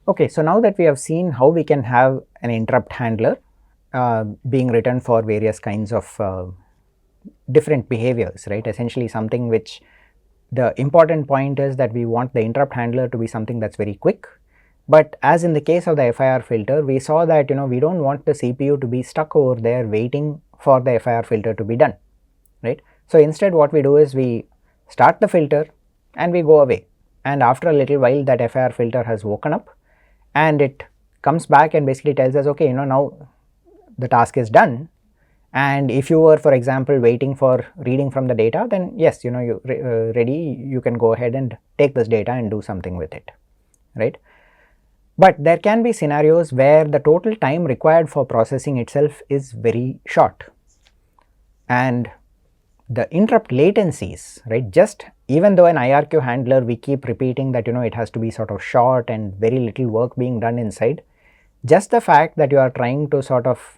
Okay, so now that we have seen how we can have an interrupt handler being written for various kinds of different behaviors, right? Essentially something which the important point is that we want the interrupt handler to be something that's very quick. But as in the case of the FIR filter, we saw that we don't want the CPU to be stuck over there waiting for the FIR filter to be done, right? So instead what we do is we start the filter and we go away, and after a little while that FIR filter has woken up and it comes back and basically tells us, okay, now the task is done. And if you were, for example, waiting for reading from the data, then yes, you ready, you can go ahead and take this data and do something with it, right? But there can be scenarios where the total time required for processing itself is very short, and the interrupt latencies, right? Just even though an IRQ handler, we keep repeating that it has to be sort of short and very little work being done inside, just the fact that you are trying to sort of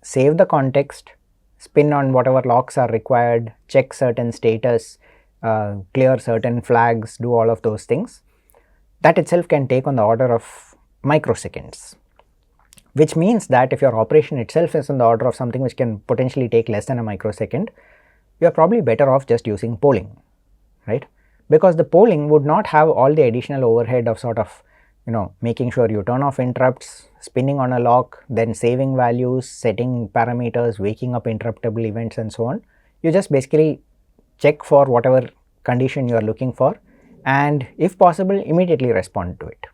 save the context, spin on whatever locks are required, check certain status, clear certain flags, do all of those things, that itself can take on the order of microseconds, which means that if your operation itself is on the order of something which can potentially take less than a microsecond, you are probably better off just using polling, right? Because the polling would not have all the additional overhead of sort of making sure you turn off interrupts, spinning on a lock, then saving values, setting parameters, waking up interruptible events and so on. You just basically check for whatever condition you are looking for, and if possible immediately respond to it,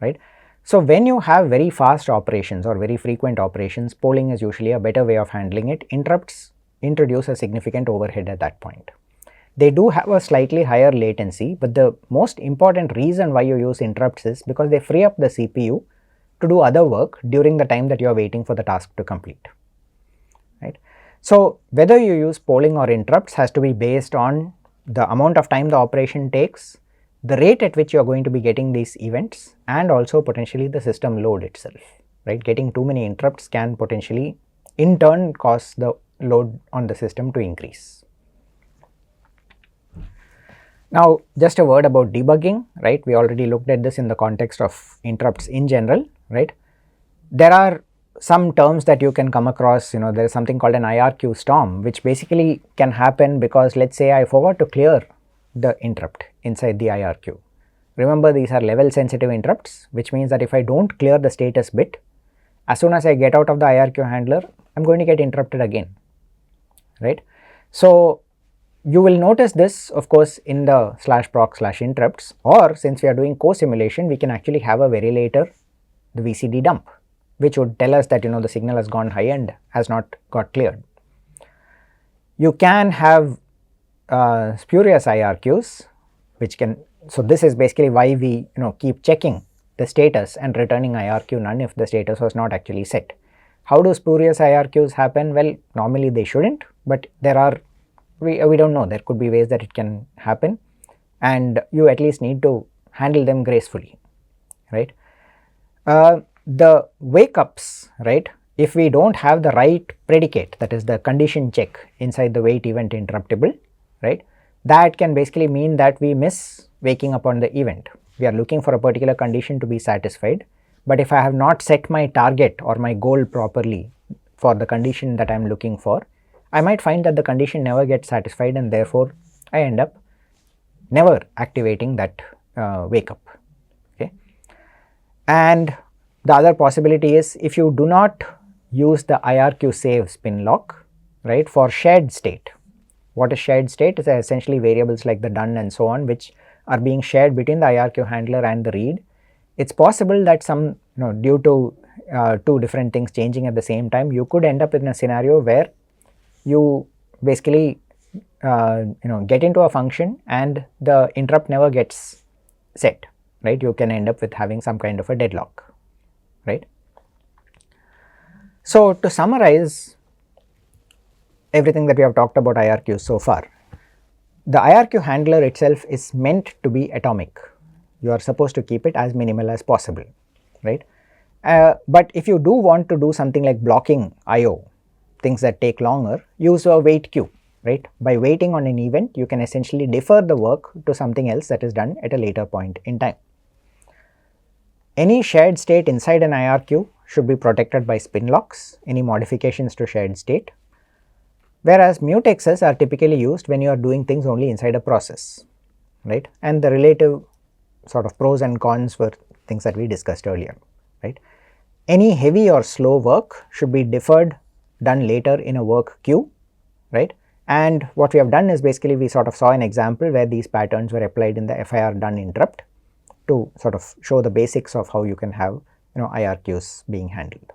right? So when you have very fast operations or very frequent operations, polling is usually a better way of handling it. Interrupts introduce a significant overhead at that point. They do have a slightly higher latency, but the most important reason why you use interrupts is because they free up the CPU to do other work during the time that you are waiting for the task to complete, right? So whether you use polling or interrupts has to be based on the amount of time the operation takes, the rate at which you are going to be getting these events, and also potentially the system load itself, right? Getting too many interrupts can potentially in turn cause the load on the system to increase. Now just a word about debugging, right? We already looked at this in the context of interrupts in general, right? There are some terms that you can come across, there is something called an IRQ storm, which basically can happen because let's say I forgot to clear the interrupt inside the IRQ. Remember, these are level sensitive interrupts, which means that if I don't clear the status bit, as soon as I get out of the IRQ handler, I'm going to get interrupted again, right? So you will notice this of course in the /proc/interrupts, or since we are doing co-simulation, we can actually have a very later the VCD dump, which would tell us that the signal has gone high and has not got cleared. You can have spurious IRQs, which can, so this is basically why we keep checking the status and returning IRQ none if the status was not actually set. How do spurious IRQs happen? Well, normally they shouldn't, but there are, we don't know, there could be ways that it can happen, and you at least need to handle them gracefully, right? The wake ups, right? If we don't have the right predicate, that is the condition check inside the wait event interruptible, right? That can basically mean that we miss waking up on the event. We are looking for a particular condition to be satisfied, but if I have not set my target or my goal properly for the condition that I am looking for, I might find that the condition never gets satisfied, and therefore I end up never activating that wake up, okay? And the other possibility is if you do not use the IRQ save spin lock, right, for shared state. What is shared state? Is essentially variables like the done and so on, which are being shared between the IRQ handler and the read. It's possible that some, due to two different things changing at the same time, you could end up in a scenario where you basically get into a function and the interrupt never gets set, right? You can end up with having some kind of a deadlock, right? So to summarize everything that we have talked about IRQ so far, the IRQ handler itself is meant to be atomic. You are supposed to keep it as minimal as possible, right? But if you do want to do something like blocking IO, things that take longer, use a wait queue, right? By waiting on an event, you can essentially defer the work to something else that is done at a later point in time. Any shared state inside an IRQ should be protected by spin locks, any modifications to shared state, whereas mutexes are typically used when you are doing things only inside a process, right? And the relative sort of pros and cons were things that we discussed earlier, right? Any heavy or slow work should be deferred, done later in a work queue, right? And what we have done is basically we sort of saw an example where these patterns were applied in the FIR done interrupt to sort of show the basics of how you can have IRQs being handled.